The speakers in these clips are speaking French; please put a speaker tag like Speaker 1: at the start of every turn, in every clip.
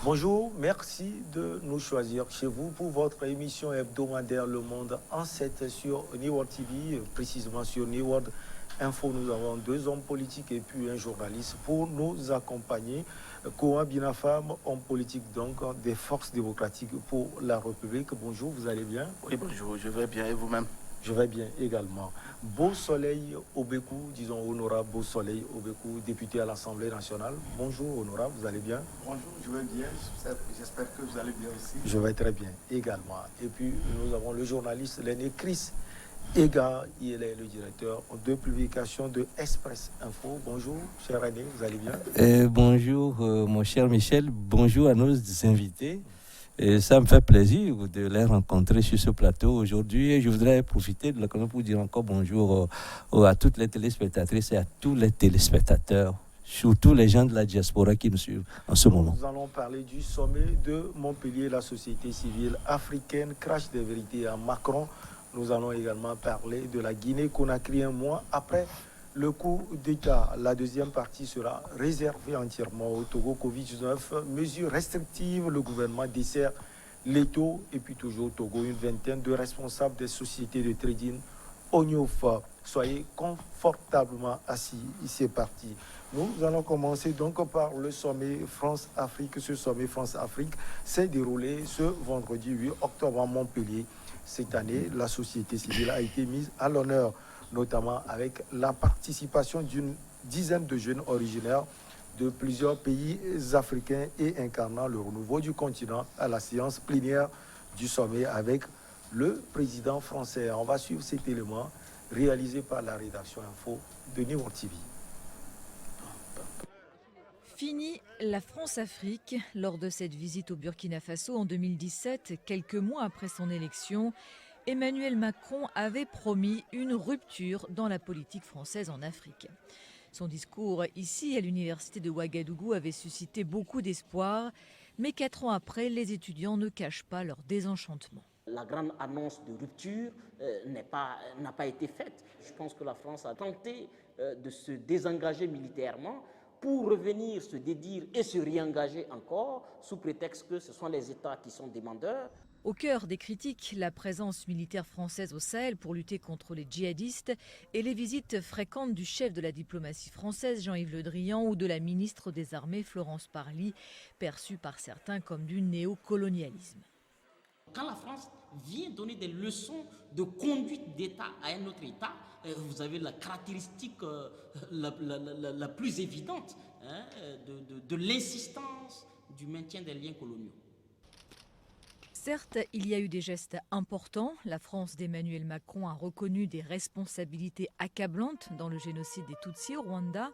Speaker 1: Bonjour, merci de nous choisir chez vous pour votre émission hebdomadaire Le Monde en 7 sur New World TV, précisément sur New World Info. Nous avons 2 hommes politiques et puis un journaliste pour nous accompagner. Koa Binafam, homme politique donc des forces démocratiques pour la République. Bonjour, vous allez bien?
Speaker 2: Oui, bonjour, je vais bien et vous-même?
Speaker 1: Je vais bien également. Beau Soleil Obekou, disons honorable Beau Soleil Obekou, député à l'Assemblée nationale. Bonjour honorable, vous allez bien?
Speaker 3: Bonjour, je vais bien, j'espère que vous allez bien aussi.
Speaker 1: Je vais très bien également. Et puis nous avons le journaliste l'aîné Chris Ega, il est le directeur de publication de Express Info. Bonjour cher aîné, vous allez bien?
Speaker 4: Bonjour mon cher Michel, bonjour à nos invités. Et ça me fait plaisir de les rencontrer sur ce plateau aujourd'hui. Et je voudrais profiter de l'occasion pour dire encore bonjour à toutes les téléspectatrices et à tous les téléspectateurs, surtout les gens de la diaspora qui nous suivent en ce moment.
Speaker 1: Nous allons parler du sommet de Montpellier, la société civile africaine, crash des vérités à Macron. Nous allons également parler de la Guinée-Conakry un mois après le coup d'État. La deuxième partie sera réservée entièrement au Togo. Covid-19, mesures restrictives, le gouvernement dessert l'étau. Et puis toujours au Togo, une vingtaine de responsables des sociétés de trading Onyofa. Soyez confortablement assis, c'est parti. Nous allons commencer donc par le sommet France-Afrique. Ce sommet France-Afrique s'est déroulé ce vendredi 8 octobre à Montpellier. Cette année, la société civile a été mise à l'honneur, notamment avec la participation d'une dizaine de jeunes originaires de plusieurs pays africains et incarnant le renouveau du continent à la séance plénière du sommet avec le président français. On va suivre cet élément réalisé par la rédaction Info de New World TV.
Speaker 5: Fini la France-Afrique. Lors de cette visite au Burkina Faso en 2017, quelques mois après son élection, Emmanuel Macron avait promis une rupture dans la politique française en Afrique. Son discours ici à l'université de Ouagadougou avait suscité beaucoup d'espoir, mais 4 ans après, les étudiants ne cachent pas leur désenchantement.
Speaker 6: La grande annonce de rupture n'a pas été faite. Je pense que la France a tenté de se désengager militairement pour revenir se dédire et se réengager encore sous prétexte que ce sont les États qui sont demandeurs.
Speaker 5: Au cœur des critiques, la présence militaire française au Sahel pour lutter contre les djihadistes et les visites fréquentes du chef de la diplomatie française Jean-Yves Le Drian ou de la ministre des Armées Florence Parly, perçue par certains comme du néocolonialisme.
Speaker 6: Quand la France vient donner des leçons de conduite d'État à un autre État, vous avez la caractéristique la plus évidente de l'insistance du maintien des liens coloniaux.
Speaker 5: Certes, il y a eu des gestes importants. La France d'Emmanuel Macron a reconnu des responsabilités accablantes dans le génocide des Tutsis au Rwanda,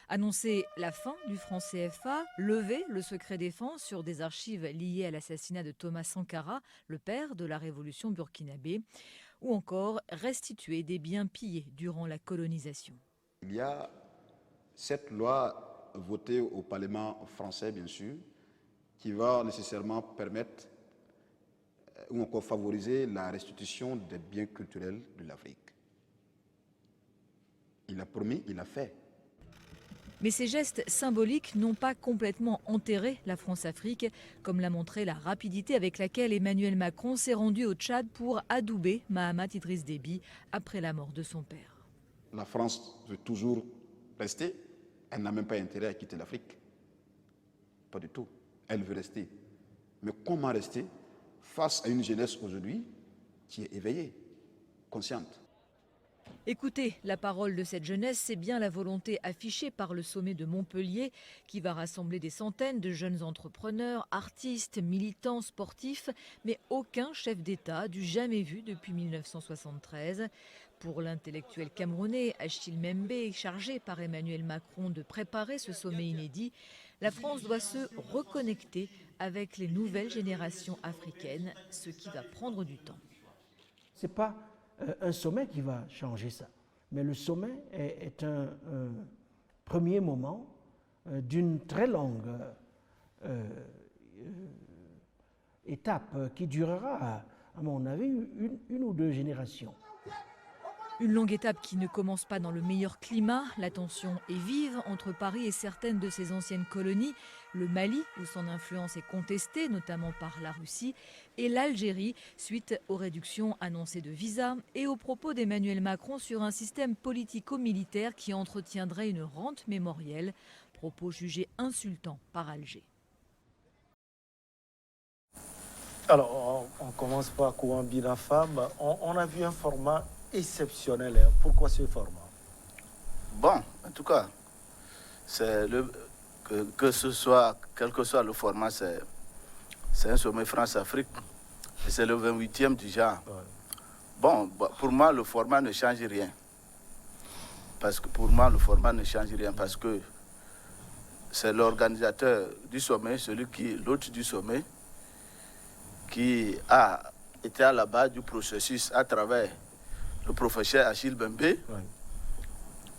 Speaker 5: annoncé la fin du franc CFA, levé le secret défense sur des archives liées à l'assassinat de Thomas Sankara, le père de la révolution burkinabé, ou encore restitué des biens pillés durant la colonisation.
Speaker 3: Il y a cette loi votée au Parlement français, bien sûr, qui va nécessairement permettre ou encore favoriser la restitution des biens culturels de l'Afrique. Il a promis, il a fait.
Speaker 5: Mais ces gestes symboliques n'ont pas complètement enterré la France-Afrique, comme l'a montré la rapidité avec laquelle Emmanuel Macron s'est rendu au Tchad pour adouber Mahamat Idriss Déby après la mort de son père.
Speaker 3: La France veut toujours rester. Elle n'a même pas intérêt à quitter l'Afrique. Pas du tout. Elle veut rester. Mais comment rester face à une jeunesse aujourd'hui qui est éveillée, consciente?
Speaker 5: Écoutez, la parole de cette jeunesse, c'est bien la volonté affichée par le sommet de Montpellier qui va rassembler des centaines de jeunes entrepreneurs, artistes, militants, sportifs, mais aucun chef d'État du jamais vu depuis 1973. Pour l'intellectuel camerounais Achille Mbembe, chargé par Emmanuel Macron de préparer ce sommet inédit, la France doit se reconnecter avec les nouvelles générations africaines, ce qui va prendre du temps.
Speaker 7: Ce n'est pas un sommet qui va changer ça, mais le sommet est un premier moment d'une très longue étape qui durera, à mon avis, une ou deux générations.
Speaker 5: Une longue étape qui ne commence pas dans le meilleur climat. La tension est vive entre Paris et certaines de ses anciennes colonies, le Mali, où son influence est contestée, notamment par la Russie, et l'Algérie, suite aux réductions annoncées de visas et aux propos d'Emmanuel Macron sur un système politico-militaire qui entretiendrait une rente mémorielle, propos jugés insultants par Alger.
Speaker 1: Alors, on commence par Kouan Binafam. On a vu un format exceptionnel. Pourquoi ce format?
Speaker 2: Bon, en tout cas, que ce soit, quel que soit le format, c'est un sommet France-Afrique. Et c'est le 28e du genre. Ouais. Bon, pour moi, le format ne change rien. Parce que c'est l'organisateur du sommet, l'hôte du sommet, qui a été à la base du processus à travers le professeur Achille Bembé,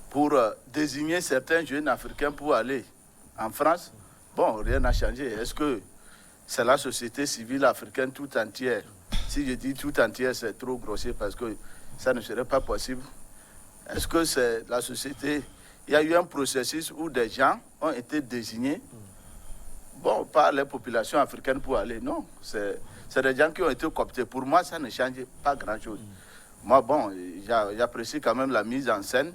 Speaker 2: pour désigner certains jeunes Africains pour aller en France. Bon, rien n'a changé. Est-ce que c'est la société civile africaine tout entière? Si je dis tout entière, c'est trop grossier parce que ça ne serait pas possible. Est-ce que c'est la société? Il y a eu un processus où des gens ont été désignés par les populations africaines pour aller. Non, c'est des gens qui ont été cooptés. Pour moi, ça ne change pas grand-chose. Moi, j'apprécie quand même la mise en scène.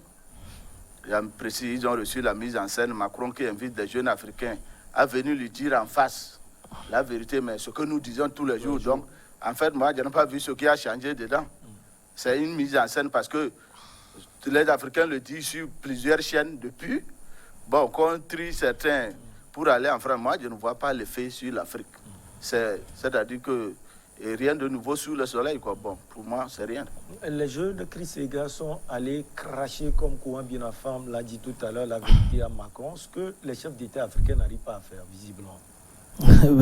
Speaker 2: J'apprécie, ils ont reçu la mise en scène. Macron qui invite des jeunes Africains à venir lui dire en face la vérité, mais ce que nous disons tous les jours. Donc, en fait, moi, je n'ai pas vu ce qui a changé dedans. C'est une mise en scène parce que les Africains le disent sur plusieurs chaînes depuis. Bon, qu'on trie certains pour aller en France, moi, je ne vois pas l'effet sur l'Afrique. C'est-à-dire que rien de nouveau sous le soleil, quoi. Bon, pour moi, c'est rien.
Speaker 1: Les jeunes de Chris Ega sont allés cracher, comme Kouan Binafam l'a dit tout à l'heure, la vérité à Macron, ce que les chefs d'État africains n'arrivent pas à faire, visiblement.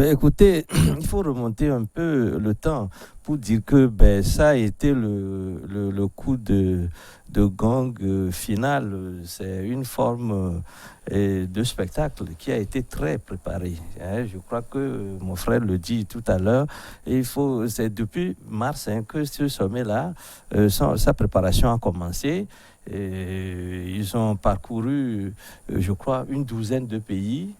Speaker 4: Écoutez, il faut remonter un peu le temps pour dire que ça a été le coup de gang final. C'est une forme de spectacle qui a été très préparé. Je crois que mon frère le dit tout à l'heure. C'est depuis mars que ce sommet-là, sa préparation a commencé. Ils ont parcouru, je crois, une douzaine de pays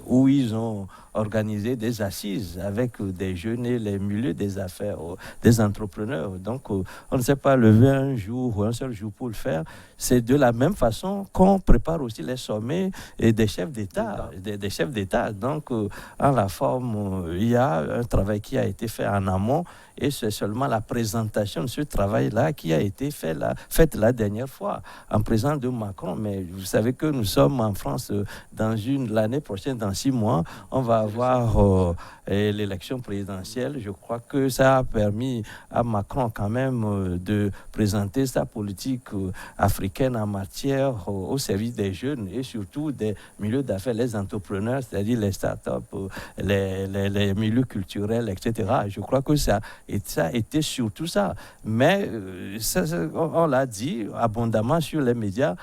Speaker 4: où ils ont organisé des assises avec des jeunes et les milieux des affaires, des entrepreneurs. Donc, on ne s'est pas levé un jour ou un seul jour pour le faire. C'est de la même façon qu'on prépare aussi les sommets et des chefs d'État. Des chefs d'État. Donc, en la forme, il y a un travail qui a été fait en amont et c'est seulement la présentation de ce travail-là qui a été faite la dernière fois en présence de Macron. Mais vous savez que nous sommes en France l'année prochaine, dans 6 mois, on va avoir l'élection présidentielle. Je crois que ça a permis à Macron quand même de présenter sa politique africaine en matière au service des jeunes et surtout des milieux d'affaires, les entrepreneurs, c'est-à-dire les startups, les milieux culturels, etc. Je crois que ça a été surtout ça. Mais on l'a dit abondamment sur les médias,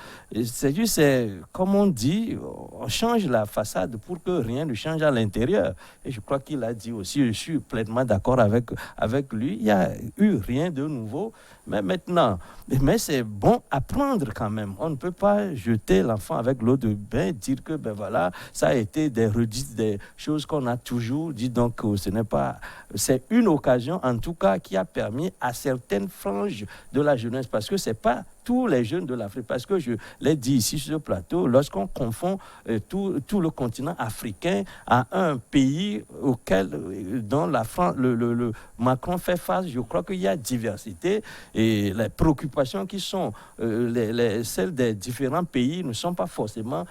Speaker 4: c'est comme on dit, on change la façade pour que rien ne change à l'intérieur. Et je crois qu'il a dit aussi, je suis pleinement d'accord avec lui, il n'y a eu rien de nouveau. Mais maintenant, c'est bon à prendre quand même. On ne peut pas jeter l'enfant avec l'eau de bain, dire que voilà, ça a été des redites, des choses qu'on a toujours dit. Donc, c'est une occasion, en tout cas, qui a permis à certaines franges de la jeunesse, parce que c'est pas tous les jeunes de l'Afrique, parce que je l'ai dit ici sur ce plateau, lorsqu'on confond tout le continent africain à un pays dont la France, le Macron fait face, je crois qu'il y a diversité et les préoccupations qui sont celles des différents pays ne sont pas forcément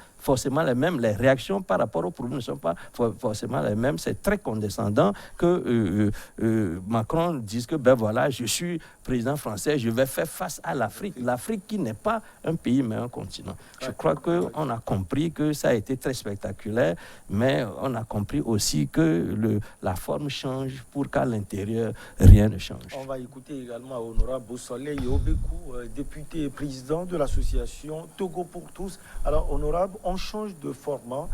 Speaker 4: les mêmes. Les réactions par rapport aux problèmes ne sont pas forcément les mêmes. C'est très condescendant que Macron dise que voilà, je suis président français, je vais faire face à l'Afrique. L'Afrique qui n'est pas un pays mais un continent. Je crois qu'on a compris que ça a été très spectaculaire, mais on a compris aussi que la forme change pour qu'à l'intérieur, rien ne change.
Speaker 1: On va écouter également Honorable Bossolé Yobekou, député et président de l'association Togo pour tous. Alors, Honorable, on change de format.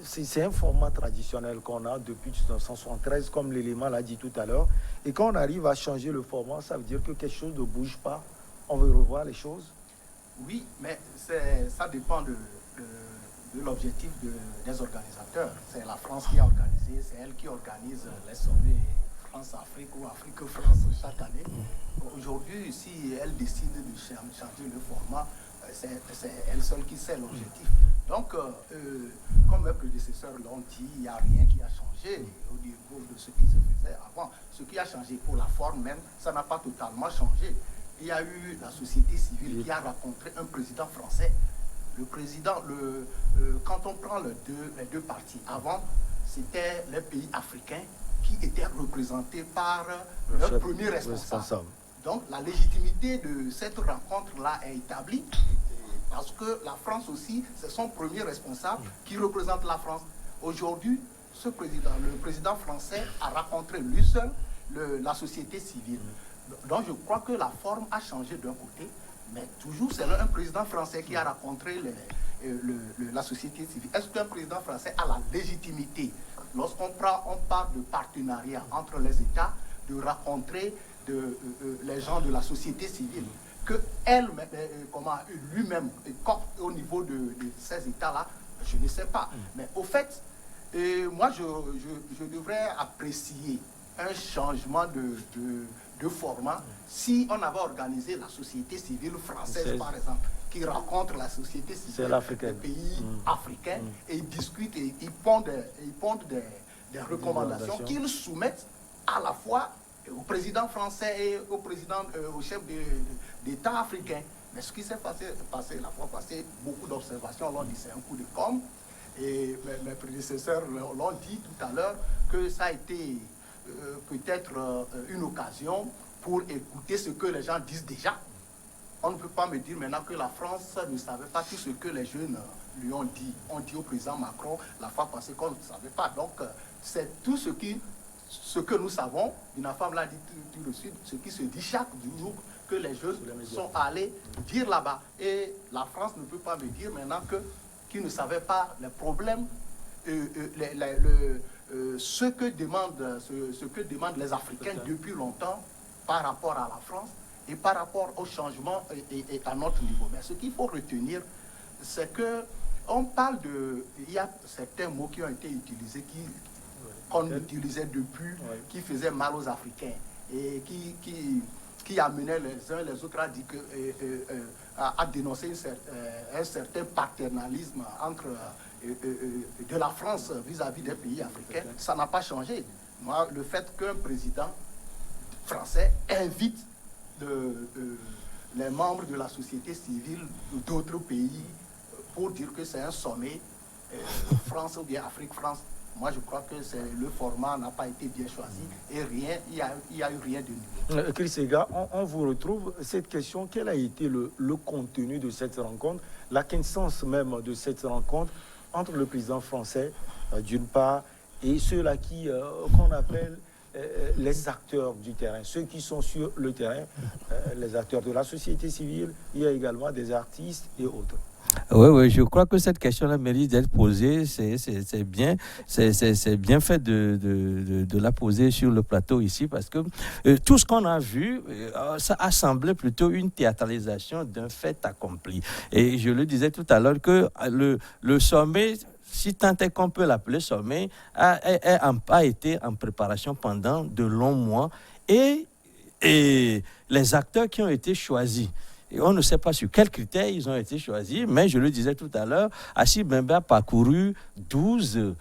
Speaker 1: c'est un format traditionnel qu'on a depuis 1973, comme l'élément l'a dit tout à l'heure. Et quand on arrive à changer le format, ça veut dire que quelque chose ne bouge pas. On veut revoir les choses.
Speaker 8: Oui, mais ça dépend de l'objectif des organisateurs. C'est la France qui a organisé, c'est elle qui organise les sommets France-Afrique ou Afrique-France chaque année. Aujourd'hui, si elle décide de changer le format, c'est elle seule qui sait l'objectif. Donc, comme mes prédécesseurs l'ont dit, il n'y a rien qui a changé au niveau de ce qui se faisait avant. Ce qui a changé pour la forme même, ça n'a pas totalement changé. Il y a eu la société civile qui a rencontré un président français. Le président, quand on prend les deux parties, avant, c'était les pays africains qui étaient représentés par leur premier responsable. Donc, la légitimité de cette rencontre-là est établie parce que la France aussi, c'est son premier responsable qui représente la France. Aujourd'hui, le président français a rencontré lui seul la société civile. Donc, je crois que la forme a changé d'un côté, mais toujours c'est un président français qui a rencontré la société civile. Est-ce qu'un président français a la légitimité, lorsqu'on parle de partenariat entre les États, de rencontrer les gens de la société civile, que lui-même, au niveau de ces États-là, je ne sais pas. Mais au fait, moi, je devrais apprécier un changement de format si on avait organisé la société civile française, par exemple, qui rencontre la société civile des pays africains et ils discutent et ils pondent des recommandations qu'ils soumettent à la fois au président français et au chef d'État africain. Mais ce qui s'est passé la fois passée, beaucoup d'observations l'ont dit, c'est un coup de com'. Et mes prédécesseurs l'ont dit tout à l'heure que ça a été peut-être une occasion pour écouter ce que les gens disent déjà. On ne peut pas me dire maintenant que la France ne savait pas tout ce que les jeunes lui ont dit. On dit au président Macron la fois passée qu'on ne savait pas. Donc, c'est tout ce que nous savons. Une femme l'a dit tout de suite, ce qui se dit chaque jour que les jeunes sont allés dire là-bas. Et la France ne peut pas me dire maintenant qu'ils ne savaient pas les problèmes, ce que demandent les Africains depuis longtemps par rapport à la France et par rapport au changement et à notre niveau. Mais ce qu'il faut retenir, c'est que on parle il y a certains mots qui ont été utilisés, qu'on utilisait depuis, qui faisaient mal aux Africains et qui amenaient les uns les autres à dénoncer un certain paternalisme entre de la France vis-à-vis des pays africains. Ça n'a pas changé. Moi, le fait qu'un président français invite les membres de la société civile d'autres pays pour dire que c'est un sommet France ou bien Afrique-France, moi je crois que le format n'a pas été bien choisi et il n'y a eu rien de nouveau.
Speaker 1: Chris Ega, on vous retrouve cette question, quel a été le contenu de cette rencontre, la quintessence même de cette rencontre entre le président français d'une part et ceux-là qu'on appelle les acteurs du terrain, ceux qui sont sur le terrain, les acteurs de la société civile, il y a également des artistes et autres.
Speaker 4: Oui, je crois que cette question-là mérite d'être posée. C'est bien fait de la poser sur le plateau ici parce que tout ce qu'on a vu, ça a semblé plutôt une théâtralisation d'un fait accompli. Et je le disais tout à l'heure que le sommet, si tant est qu'on peut l'appeler sommet, a été en préparation pendant de longs mois et les acteurs qui ont été choisis, et on ne sait pas sur quels critères ils ont été choisis, mais je le disais tout à l'heure, Achille Mbembe a parcouru 12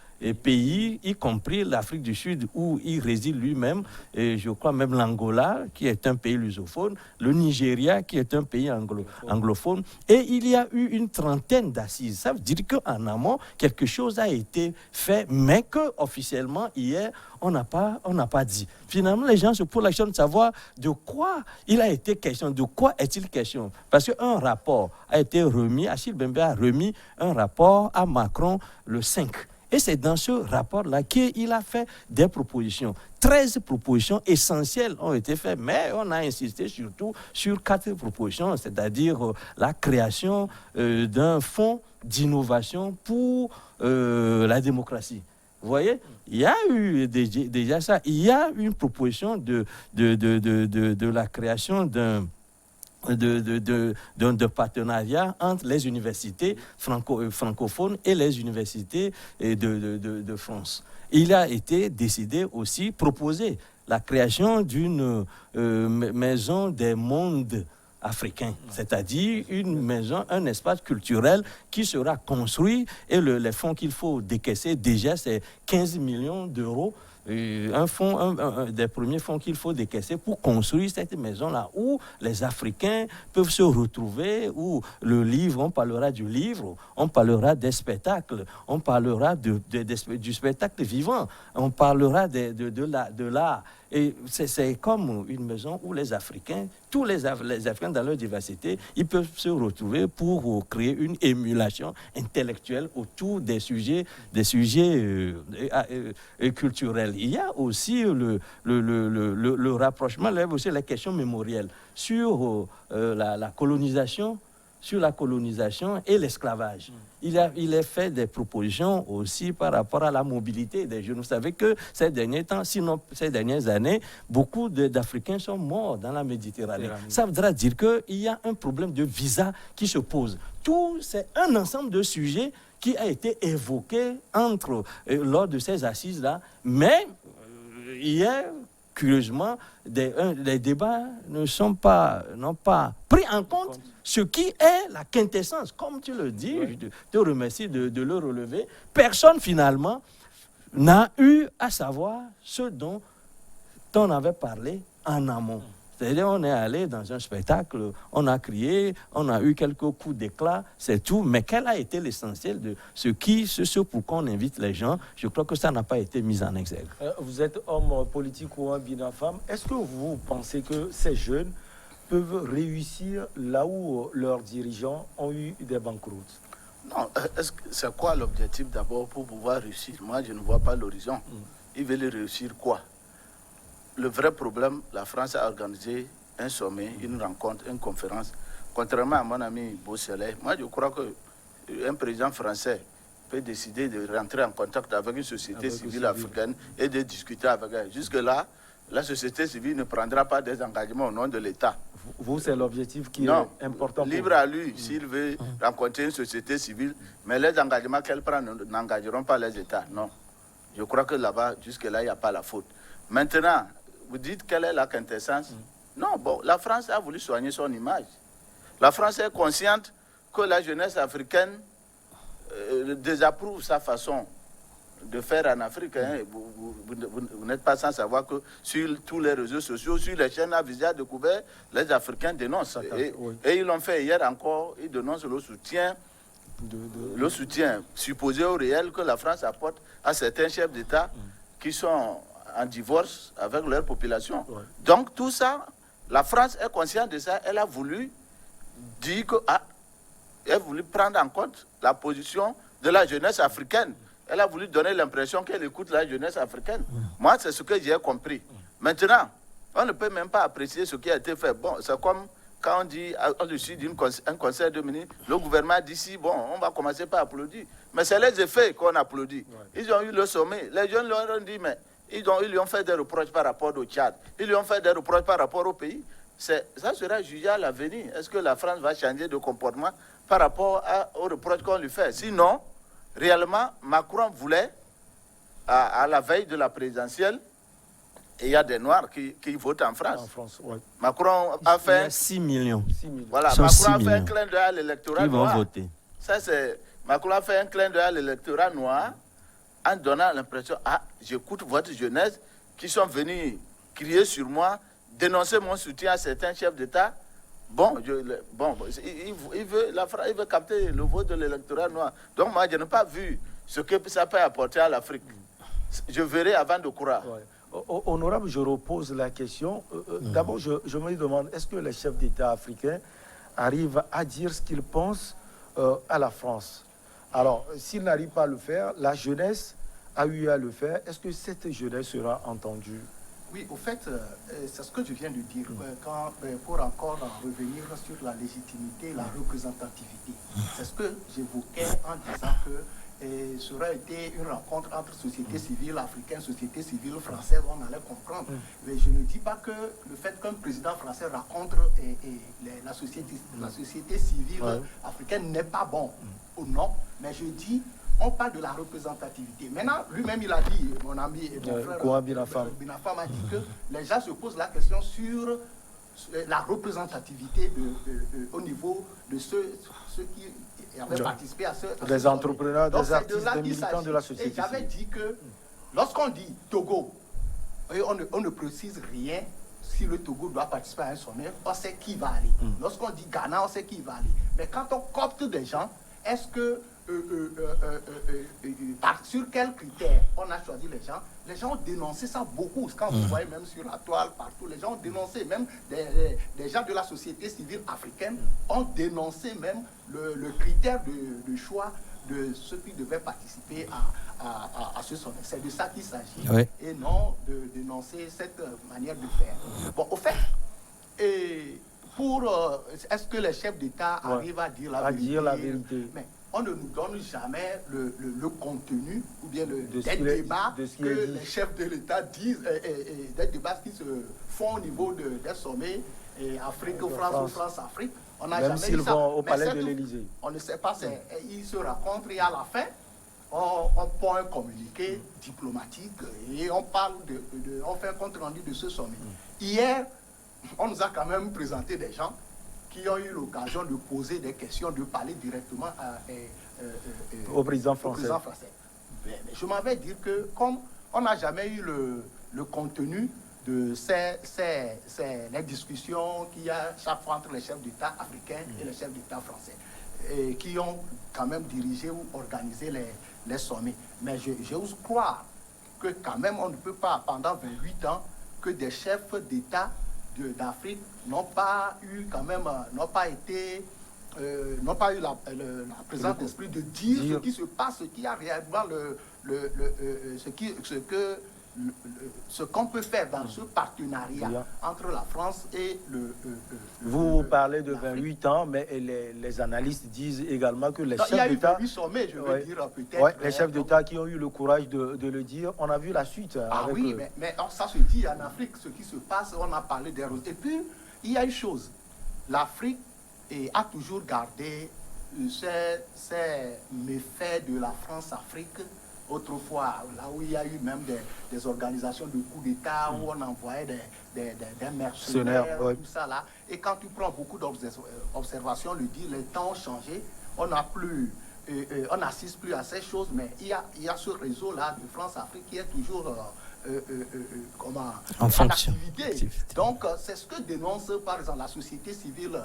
Speaker 4: pays, y compris l'Afrique du Sud où il réside lui-même, et je crois même l'Angola, qui est un pays lusophone, le Nigeria, qui est un pays anglophone, et il y a eu une trentaine d'assises. Ça veut dire qu'en amont, quelque chose a été fait, mais qu'officiellement, hier, on n'a pas dit. Finalement, les gens se posent la question de savoir de quoi il a été question, de quoi est-il question. Parce qu'un rapport a été remis, Achille Mbembe a remis un rapport à Macron le 5. Et c'est dans ce rapport-là qu'il a fait des propositions. 13 propositions essentielles ont été faites, mais on a insisté surtout sur 4 propositions, c'est-à-dire la création d'un fonds d'innovation pour la démocratie. Vous voyez, il y a eu déjà ça. Il y a une proposition de la création d'un partenariat entre les universités francophones et les universités de France. Il a été décidé aussi, proposé, la création d'une maison des mondes africains, c'est-à-dire une maison, un espace culturel qui sera construit et les fonds qu'il faut décaisser déjà, c'est 15 millions d'euros. Un fonds, un des premiers fonds qu'il faut décaisser pour construire cette maison-là où les Africains peuvent se retrouver, où le livre, on parlera du livre, on parlera des spectacles, on parlera du spectacle vivant, on parlera de l'art. Et c'est comme une maison où les Africains, tous les Africains dans leur diversité, ils peuvent se retrouver pour créer une émulation intellectuelle autour des sujets culturels. Il y a aussi le rapprochement, là aussi la question mémorielle sur la colonisation, sur la colonisation et l'esclavage. Il a fait des propositions aussi par rapport à la mobilité des jeunes. Vous savez que ces derniers temps, sinon ces dernières années, beaucoup d'Africains sont morts dans la Méditerranée. Ça voudra dire qu'il y a un problème de visa qui se pose. Tout, c'est un ensemble de sujets qui a été évoqué lors de ces assises-là, mais hier, curieusement, les débats n'ont pas pris en compte ce qui est la quintessence. Comme tu le dis, je te remercie de le relever. Personne, finalement, n'a eu à savoir ce dont on avait parlé en amont. C'est-à-dire, on est allé dans un spectacle, on a crié, on a eu quelques coups d'éclat, c'est tout. Mais quel a été l'essentiel de ce pourquoi on invite les gens? Je crois que ça n'a pas été mis en exergue.
Speaker 1: Vous êtes homme politique ou un binafam. Est-ce que vous pensez que ces jeunes peuvent réussir là où leurs dirigeants ont eu des banqueroutes?
Speaker 2: Non, c'est quoi l'objectif d'abord pour pouvoir réussir? Moi, je ne vois pas l'horizon. Ils veulent réussir quoi? Le vrai problème, la France a organisé un sommet, une rencontre, une conférence. Contrairement à mon ami Beausoleil, moi je crois qu'un président français peut décider de rentrer en contact avec une société civile africaine et de discuter avec elle. Jusque-là, la société civile ne prendra pas des engagements au nom de l'État.
Speaker 1: Vous, c'est l'objectif qui est important pour
Speaker 2: libre à lui, s'il veut rencontrer une société civile, mais les engagements qu'elle prend n'engageront pas les États. Non. Je crois que là-bas, jusque-là, il n'y a pas la faute. Maintenant, vous dites quelle est la quintessence? Non, bon, la France a voulu soigner son image. La France est consciente que la jeunesse africaine désapprouve sa façon de faire en Afrique. Hein. Vous n'êtes pas sans savoir que sur tous les réseaux sociaux, sur les chaînes à visage découvert, les Africains dénoncent. Et ils l'ont fait hier encore, ils dénoncent le soutien, le soutien supposé ou réel que la France apporte à certains chefs d'État qui sont en divorce avec leur population. Donc tout ça, la France est consciente de ça. Elle a voulu dire que elle a voulu prendre en compte la position de la jeunesse africaine. Elle a voulu donner l'impression qu'elle écoute la jeunesse africaine. Moi, c'est ce que j'ai compris. Maintenant, on ne peut même pas apprécier ce qui a été fait. Bon, c'est comme quand on dit, au-dessus d'un conseil de ministres, le gouvernement dit si, bon, on va commencer par applaudir. Mais c'est les effets qu'on applaudit. Ils ont eu le sommet. Les jeunes leur ont dit, mais ils lui ont fait des reproches par rapport au Tchad. Ils lui ont fait des reproches par rapport au pays. Ça sera jugé à l'avenir. Est-ce que la France va changer de comportement par rapport aux reproches qu'on lui fait? Sinon, réellement, Macron voulait, à la veille de la présidentielle, et il y a des Noirs qui votent en France. En France, Macron a fait...
Speaker 4: Il y a 6 millions.
Speaker 2: Voilà, Macron a fait un clin d'œil à l'électorat noir.
Speaker 4: Ils vont voter.
Speaker 2: Ça, c'est... Macron a fait un clin d'œil à l'électorat noir en donnant l'impression, j'écoute votre jeunesse qui sont venus crier sur moi, dénoncer mon soutien à certains chefs d'État. Il veut capter le vote de l'électorat noir. Donc moi, je n'ai pas vu ce que ça peut apporter à l'Afrique. Je verrai avant de croire.
Speaker 1: Honorable, je repose la question. D'abord, je me demande, est-ce que les chefs d'État africains arrivent à dire ce qu'ils pensent à la France, Alors, s'il n'arrive pas à le faire, la jeunesse a eu à le faire. Est-ce que cette jeunesse sera entendue?
Speaker 8: Oui, au fait, c'est ce que je viens de dire. Pour encore revenir sur la légitimité, la représentativité. C'est ce que j'évoquais en disant que ça aurait été une rencontre entre société civile africaine, société civile française, on allait comprendre. Mais je ne dis pas que le fait qu'un président français rencontre la société civile africaine n'est pas bon ou non, mais je dis on parle de la représentativité. Maintenant, lui-même, il a dit, mon ami et mon frère
Speaker 1: Binafam
Speaker 8: a dit que les gens se posent la question sur la représentativité au niveau de ceux qui avaient participé à ce
Speaker 1: des entrepreneurs,
Speaker 8: donc,
Speaker 1: des artistes, des militants de la société.
Speaker 8: Et j'avais dit que lorsqu'on dit Togo, on ne précise rien. Si le Togo doit participer à un sommet, on sait qui va aller. Lorsqu'on dit Ghana, on sait qui va aller. Mais quand on copte des gens, est-ce que sur quels critères on a choisi les gens? Les gens ont dénoncé ça beaucoup. Quand vous voyez même sur la toile, partout, les gens ont dénoncé. Même des gens de la société civile africaine ont dénoncé même le critère de choix de ceux qui devaient participer à ce sommet. C'est de ça qu'il s'agit, et non de dénoncer cette manière de faire. Bon, au fait, est-ce que les chefs d'État arrivent à dire la vérité? Mais on ne nous donne jamais le contenu ou bien des débats que les chefs de l'État disent, des débats qui se font au niveau des sommets Afrique-France ou France-Afrique. On n'a jamais
Speaker 1: s'ils vont au palais de l'Élysée.
Speaker 8: On ne sait pas, ils se rencontrent et à la fin, on prend un communiqué diplomatique et on parle on fait un compte rendu de ce sommet. Hier, on nous a quand même présenté des gens qui ont eu l'occasion de poser des questions, de parler directement
Speaker 1: au président français.
Speaker 8: Mais je m'avais dit que comme on n'a jamais eu le contenu de les discussions qu'il y a chaque fois entre les chefs d'État africains et les chefs d'État français, et qui ont quand même dirigé ou organisé les sommets. Mais j'ose croire que quand même on ne peut pas, pendant 28 ans, que des chefs d'État d'Afrique n'ont pas eu la présence d'esprit de dire ce qui se passe, ce qui a réellement ce qu'on peut faire dans ce partenariat entre la France et
Speaker 1: Vous parlez de 28 ans, mais les analystes disent également que les chefs d'État...
Speaker 8: Il y a eu 28 sommets, je veux dire, peut-être.
Speaker 1: Les chefs d'État qui ont eu le courage de le dire, on a vu la suite.
Speaker 8: Mais ça se dit en Afrique, ce qui se passe, on a parlé des roses. Et puis, il y a une chose, l'Afrique a toujours gardé ces méfaits de la France-Afrique. Autrefois, là où il y a eu même des organisations de coups d'État, où on envoyait des mercenaires, tout ça là. Et quand tu prends beaucoup d'observations, les temps ont changé. On n'assiste plus à ces choses, mais il y a ce réseau-là de France-Afrique qui est toujours en activité. Donc, c'est ce que dénonce, par exemple, la société civile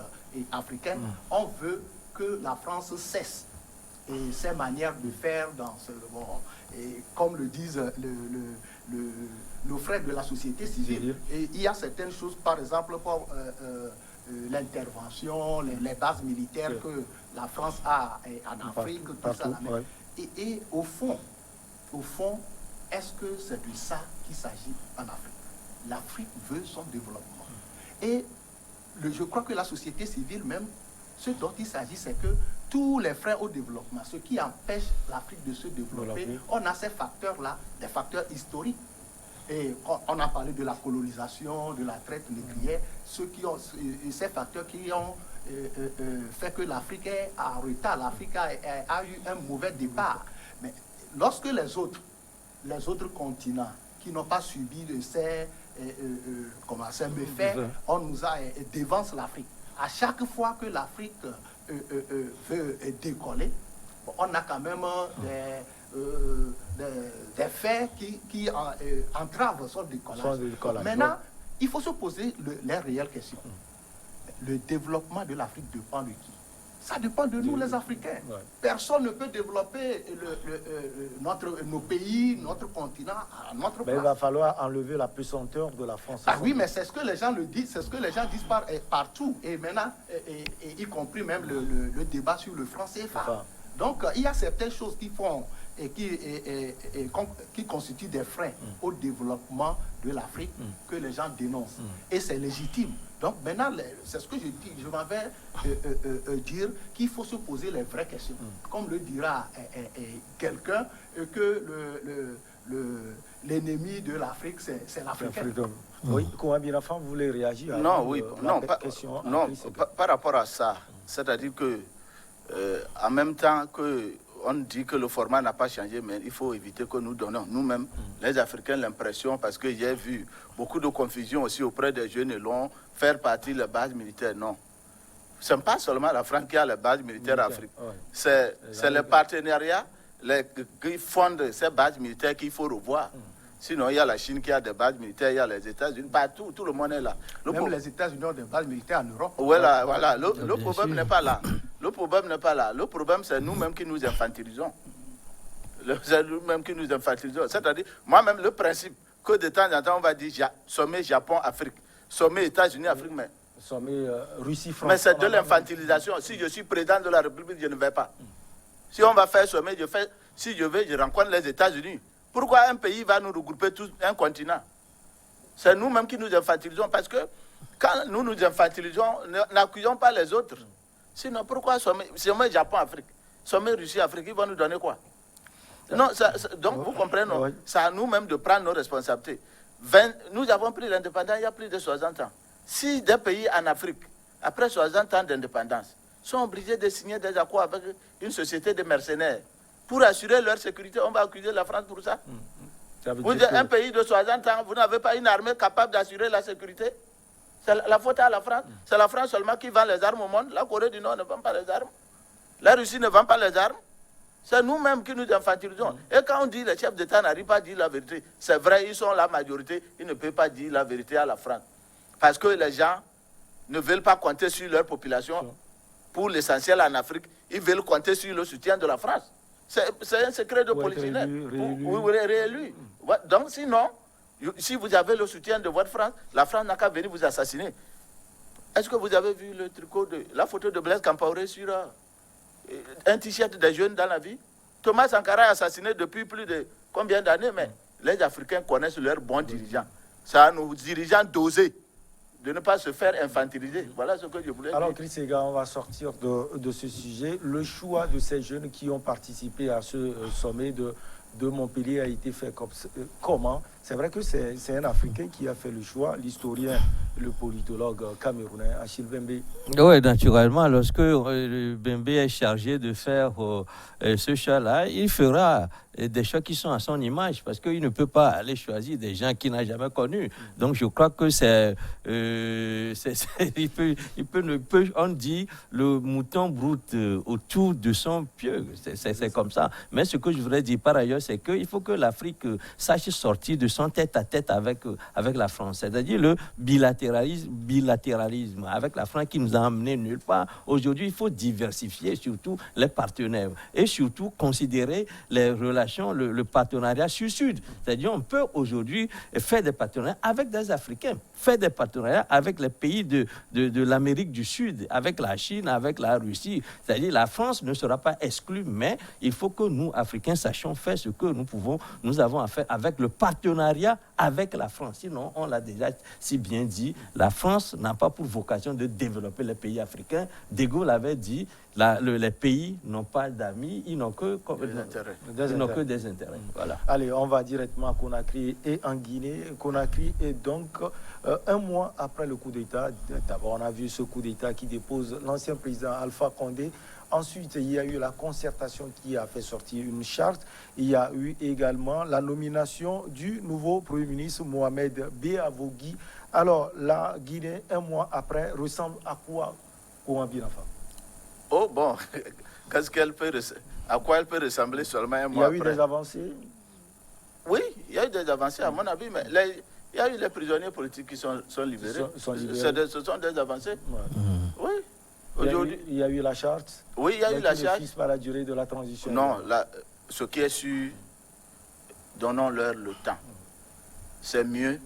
Speaker 8: africaine. On veut que la France cesse et ces manières de faire dans ce monde. Et comme le disent nos frères de la société civile, et il y a certaines choses, par exemple, pour l'intervention, les bases militaires que la France a en Afrique, tout ça. Et au fond, est-ce que c'est de ça qu'il s'agit en Afrique? L'Afrique veut son développement. Et je crois que la société civile même, ce dont il s'agit, c'est que tous les freins au développement, ce qui empêche l'Afrique de se développer, on a ces facteurs-là, des facteurs historiques. Et on a parlé de la colonisation, de la traite négrière, ces facteurs qui ont fait que l'Afrique est en retard, l'Afrique a eu un mauvais départ. Mais lorsque les autres continents qui n'ont pas subi de ces méfaits, on nous a dévance l'Afrique. À chaque fois que l'Afrique veut décoller, on a quand même des faits qui entravent son décollage. Maintenant, il faut se poser les réelles questions. Le développement de l'Afrique dépend de qui? Ça dépend de nous, les Africains. Personne ne peut développer nos pays, notre continent à notre place.
Speaker 1: Il va falloir enlever la pesanteur de la France.
Speaker 8: Oui, mais c'est ce que les gens disent, c'est ce que les gens disent partout. Et maintenant, y compris même le débat sur le franc CFA. Donc, il y a certaines choses qui font et qui constituent des freins au développement de l'Afrique que les gens dénoncent. Et c'est légitime. Donc maintenant, c'est ce que je dis. Je m'en vais dire qu'il faut se poser les vraies questions. Comme le dira quelqu'un, que l'ennemi de l'Afrique, c'est l'Africain.
Speaker 1: Oui, Kouambi Nafan, vous voulez réagir?
Speaker 2: Non, oui, non, par rapport à ça, c'est-à-dire que en même temps que on dit que le format n'a pas changé, mais il faut éviter que nous donnons nous-mêmes, les Africains, l'impression, parce que j'ai vu beaucoup de confusion aussi auprès des jeunes Élons, faire partie des bases militaires. Non. Ce n'est pas seulement la France qui a les bases militaires en Afrique. Ouais. C'est les partenariats qui fondent ces bases militaires qu'il faut revoir. Sinon, il y a la Chine qui a des bases militaires, il y a les États-Unis, partout, tout le monde est là.
Speaker 8: Même les États-Unis ont des bases militaires en Europe.
Speaker 2: Voilà, voilà. Le problème n'est pas là. Le problème n'est pas là. Le problème, c'est nous-mêmes qui nous infantilisons. C'est nous-mêmes qui nous infantilisons. C'est-à-dire, moi-même, le principe que de temps en temps, on va dire sommet Japon-Afrique, sommet États-Unis-Afrique, mais...
Speaker 1: Sommet Russie-France.
Speaker 2: Mais c'est de l'infantilisation. Si je suis président de la République, je ne vais pas. Si on va faire sommet, si je vais, je rencontre les États-Unis. Pourquoi un pays va nous regrouper tous, un continent? C'est nous-mêmes qui nous infantilisons, parce que quand nous nous infantilisons, n'accusons pas les autres. Sinon, pourquoi sommet Japon-Afrique, sommet Russie-Afrique, ils vont nous donner quoi? Non, donc vous comprenez, c'est à nous-mêmes de prendre nos responsabilités. Nous avons pris l'indépendance il y a plus de 60 ans. Si des pays en Afrique, après 60 ans d'indépendance, sont obligés de signer des accords avec une société de mercenaires, pour assurer leur sécurité, on va accuser la France pour ça. Vous êtes un pays de 60 ans, vous n'avez pas une armée capable d'assurer la sécurité. C'est la faute à la France. C'est la France seulement qui vend les armes au monde. La Corée du Nord ne vend pas les armes. La Russie ne vend pas les armes. C'est nous-mêmes qui nous infantilisons. Et quand on dit que les chefs d'État n'arrivent pas à dire la vérité, c'est vrai, ils sont la majorité, ils ne peuvent pas dire la vérité à la France. Parce que les gens ne veulent pas compter sur leur population. Pour l'essentiel en Afrique, ils veulent compter sur le soutien de la France. C'est un secret de polichinelle. Oui, réélu. Donc sinon, si vous avez le soutien de votre France, la France n'a qu'à venir vous assassiner. Est-ce que vous avez vu le tricot la photo de Blaise Compaoré sur un t-shirt des jeunes dans la vie? Thomas Sankara est assassiné depuis plus de combien d'années, mais les Africains connaissent leurs bons dirigeants. C'est à nos dirigeants d'oser, de ne pas se faire infantiliser. Voilà ce que je voulais dire.
Speaker 1: Alors, Chris Ega, on va sortir de ce sujet. Le choix de ces jeunes qui ont participé à ce sommet de Montpellier a été fait comment? C'est vrai que c'est un Africain qui a fait le choix, l'historien, le politologue camerounais, Achille Bembe.
Speaker 4: Oui, naturellement, lorsque Bembe est chargé de faire ce choix-là, il fera des choix qui sont à son image, parce qu'il ne peut pas aller choisir des gens qu'il n'a jamais connus. Donc je crois que on dit le mouton broute autour de son pieu. C'est comme ça. Mais ce que je voudrais dire par ailleurs, c'est qu'il faut que l'Afrique sache sortir de son tête-à-tête avec la France. C'est-à-dire le bilatéralisme avec la France qui nous a amené nulle part. Aujourd'hui, il faut diversifier surtout les partenaires et surtout considérer les relations, le partenariat sud-sud. C'est-à-dire on peut aujourd'hui faire des partenariats avec des Africains, faire des partenariats avec les pays de l'Amérique du Sud, avec la Chine, avec la Russie. C'est-à-dire la France ne sera pas exclue, mais il faut que nous, Africains, sachions faire ce que nous avons à faire avec le partenariat avec la France. Sinon, on l'a déjà si bien dit, la France n'a pas pour vocation de développer les pays africains. De Gaulle avait dit, les pays n'ont pas d'amis, ils n'ont que des intérêts. Voilà.
Speaker 1: Allez, on va directement à Conakry et en Guinée. Conakry est donc un mois après le coup d'État. D'abord, on a vu ce coup d'État qui dépose l'ancien président Alpha Condé. Ensuite, il y a eu la concertation qui a fait sortir une charte. Il y a eu également la nomination du nouveau Premier ministre Mohamed Beavogui. Alors, la Guinée, un mois après, ressemble à quoi, Kouambi Nafan?
Speaker 2: Oh bon, à quoi elle peut ressembler seulement un mois après?
Speaker 1: Il y a eu des avancées?
Speaker 2: Oui, il y a eu des avancées à mon avis, mais il y a eu les prisonniers politiques qui sont libérés. Ce sont des avancées. Ouais. Oui.
Speaker 1: Il y a eu la charte.
Speaker 2: Oui, il y a eu la charte.
Speaker 1: Par la durée de la transition.
Speaker 2: Non, ce qui est sûr, donnons-leur le temps. C'est mieux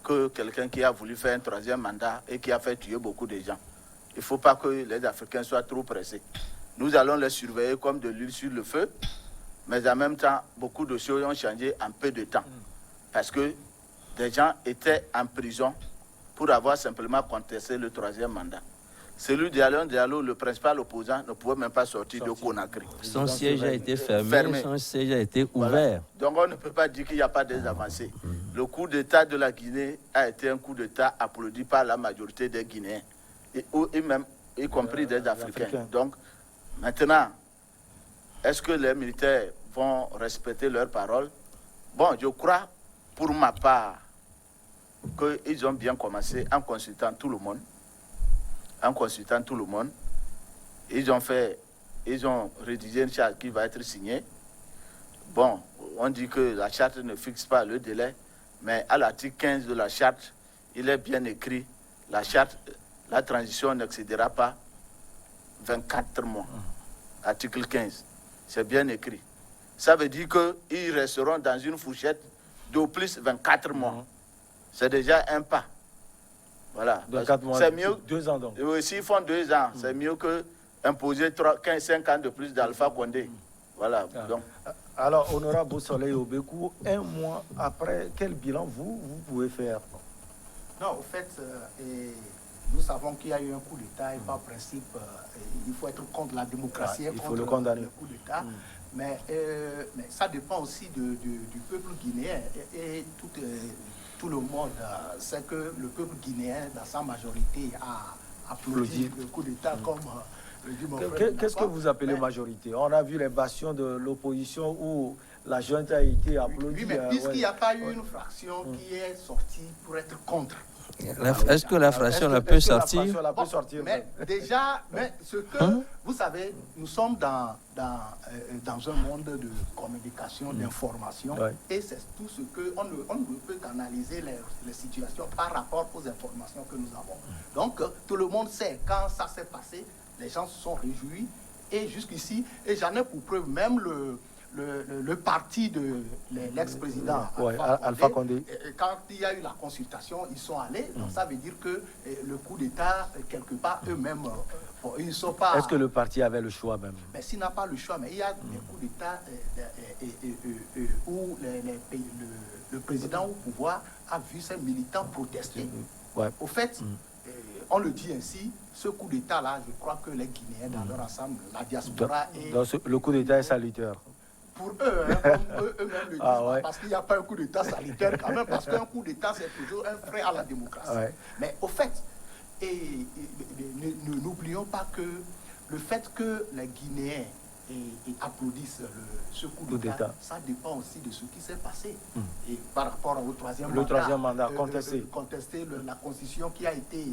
Speaker 2: que quelqu'un qui a voulu faire un troisième mandat et qui a fait tuer beaucoup de gens. Il ne faut pas que les Africains soient trop pressés. nous allons les surveiller comme de l'huile sur le feu, mais en même temps, beaucoup de choses ont changé en peu de temps. Parce que des gens étaient en prison pour avoir simplement contesté le 3e mandat. Celui d'Alain Diallo, le principal opposant, ne pouvait même pas sortir de Conakry.
Speaker 4: Son siège a été fermé, son siège a été ouvert.
Speaker 2: Voilà. Donc on ne peut pas dire qu'il n'y a pas des avancées. Le coup d'État de la Guinée a été un coup d'État applaudi par la majorité des Guinéens, et même y compris des Africains. Donc maintenant, est-ce que les militaires vont respecter leurs paroles? Bon, je crois, pour ma part, qu'ils ont bien commencé en consultant tout le monde. Ils ont rédigé une charte qui va être signée. Bon, on dit que la charte ne fixe pas le délai, mais à l'article 15 de la charte, il est bien écrit, la transition n'excédera pas 24 mois. Article 15, c'est bien écrit. Ça veut dire qu'ils resteront dans une fourchette d'au plus 24 mois. C'est déjà un pas. Voilà. C'est mieux.
Speaker 1: 2 ans donc.
Speaker 2: S'ils font 2 ans, c'est mieux que imposer 5 ans de plus d'Alpha Condé. Voilà. Donc.
Speaker 1: Alors, honorable Soleil Obekou, 1 mois après, quel bilan vous pouvez faire?
Speaker 8: Non, au fait, nous savons qu'il y a eu un coup d'État et par principe, il faut être contre la démocratie,
Speaker 1: il faut le condamner.
Speaker 8: Le coup d'État. Mais ça dépend aussi du peuple guinéen et tout le monde sait que le peuple guinéen, dans sa majorité, a applaudi le coup d'État comme le dit mon frère.
Speaker 1: Qu'est-ce que vous appelez majorité? On a vu les bastions de l'opposition où la junte a été applaudie.
Speaker 8: Oui, mais puisqu'il n'y a pas eu une fraction qui est sortie pour être contre.
Speaker 4: Est-ce que la fraction peut sortir?
Speaker 8: Mais déjà, vous savez, nous sommes dans un monde de communication, d'information, et c'est tout ce que on ne peut qu'analyser les situations par rapport aux informations que nous avons. Donc, tout le monde sait quand ça s'est passé, les gens se sont réjouis, et jusqu'ici, et j'en ai pour preuve même le parti de l'ex-président
Speaker 1: Alpha Condé.
Speaker 8: Quand il y a eu la consultation, ils sont allés. Donc ça veut dire que le coup d'État, quelque part, eux-mêmes, ils ne sont pas...
Speaker 1: Est-ce que le parti avait le choix même?
Speaker 8: Mais s'il n'a pas le choix, mais il y a des coups d'État où le président au pouvoir a vu ses militants protester. Au fait, on le dit ainsi, ce coup d'État-là, je crois que les Guinéens, dans leur ensemble, la diaspora...
Speaker 1: le coup d'État est salutaire.
Speaker 8: Pour eux, eux-mêmes le disent, parce qu'il n'y a pas un coup d'État salutaire quand même, parce qu'un coup d'État, c'est toujours un frein à la démocratie. Mais au fait, n'oublions pas que le fait que les Guinéens applaudissent ce coup d'État, ça dépend aussi de ce qui s'est passé. Et par rapport au troisième
Speaker 1: mandat contesté.
Speaker 8: Contester la constitution qui a été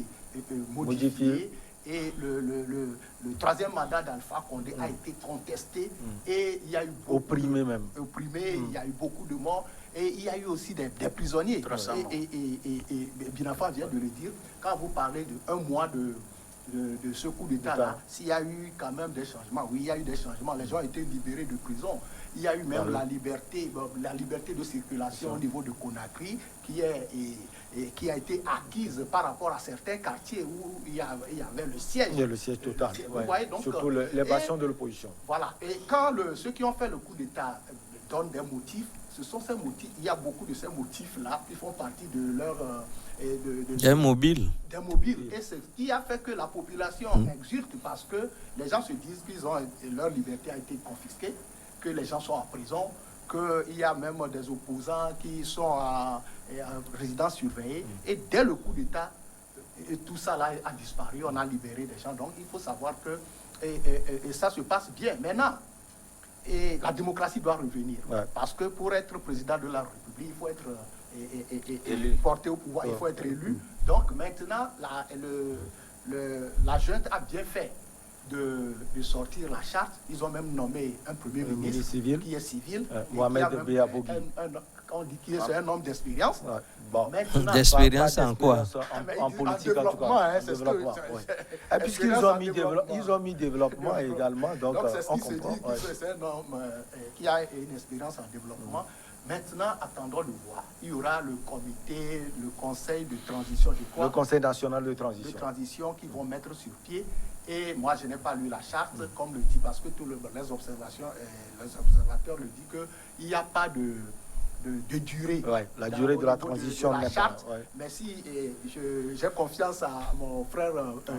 Speaker 8: modifiée. Et le 3e mandat d'Alpha Condé a été contesté et il y a eu
Speaker 1: opprimé même.
Speaker 8: Il y a eu beaucoup de morts et il y a eu aussi des prisonniers. Et Binafan vient de le dire, quand vous parlez de 1 mois de ce coup d'État-là, s'il y a eu quand même des changements, oui, il y a eu des changements, les gens ont été libérés de prison. Il y a eu même la liberté de circulation au niveau de Conakry qui a été acquise par rapport à certains quartiers où il y avait le siège.
Speaker 1: Il y a le siège total. Vous voyez, donc, surtout les bastions de l'opposition.
Speaker 8: Voilà. Et quand ceux qui ont fait le coup d'État donnent des motifs, ce sont ces motifs, il y a beaucoup de ces motifs-là qui font partie de leur...
Speaker 4: Des mobiles.
Speaker 8: Des mobiles. Et c'est ce qui a fait que la population exulte parce que les gens se disent que leur liberté a été confisquée, que les gens sont en prison, qu'il y a même des opposants qui sont en résidence surveillée. Et dès le coup d'État, tout ça là a disparu, on a libéré des gens. Donc il faut savoir que et ça se passe bien. Maintenant, la démocratie doit revenir. Parce que pour être président de la République, il faut être porté au pouvoir, il faut être élu. Donc maintenant, la junte a bien fait de sortir la charte. Ils ont même nommé un premier ministre qui est civil.
Speaker 1: Mohamed Beabogui.
Speaker 8: On dit qu'il est un homme d'expérience.
Speaker 4: D'expérience en quoi?
Speaker 1: En politique, en tout cas. Puisqu'ils ont mis développement également. Donc
Speaker 8: c'est ce qui se dit, c'est un homme qui a une expérience en développement. Maintenant, attendons de voir. Il y aura le comité, le conseil de transition, je crois.
Speaker 1: Le conseil national de transition.
Speaker 8: Qui vont mettre sur pied. Et moi, je n'ai pas lu la charte, comme le dit, parce que les observateurs le disent qu'il n'y a pas de durée.
Speaker 1: Ouais, la durée de la transition
Speaker 8: de la charte.
Speaker 1: Ouais.
Speaker 8: Mais si j'ai confiance à mon frère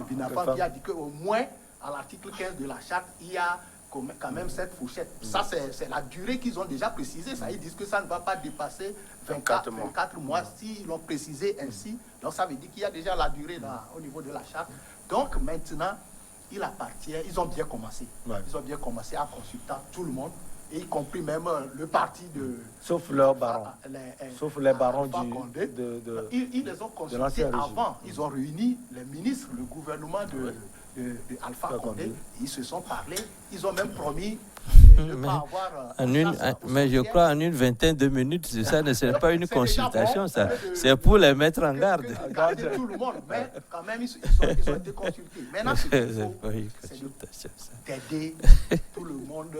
Speaker 8: Binafan qui a dit qu'au moins, à l'article 15 de la charte, il y a quand même cette fourchette. Ça, c'est la durée qu'ils ont déjà précisée. Ça, ils disent que ça ne va pas dépasser 24 mois. S'ils l'ont précisé ainsi, donc ça veut dire qu'il y a déjà la durée au niveau de la charte. Donc maintenant, il appartient, ils ont bien commencé. Ouais. Ils ont bien commencé à consulter tout le monde, y compris même le parti de...
Speaker 1: Sauf leurs barons. Sauf les barons
Speaker 8: ils les ont consultés avant. Ils ont réuni les ministres, le gouvernement de Alpha Condé. Ils se sont parlé. Ils ont même promis de ne pas avoir...
Speaker 4: mais je crois en une vingtaine de minutes, ça ne serait pas une consultation, ça. C'est pour les mettre en garde.
Speaker 8: Garder tout le monde, mais quand même, ils ont été consultés. Maintenant, ce qu'il faut, c'est d'aider tout le monde,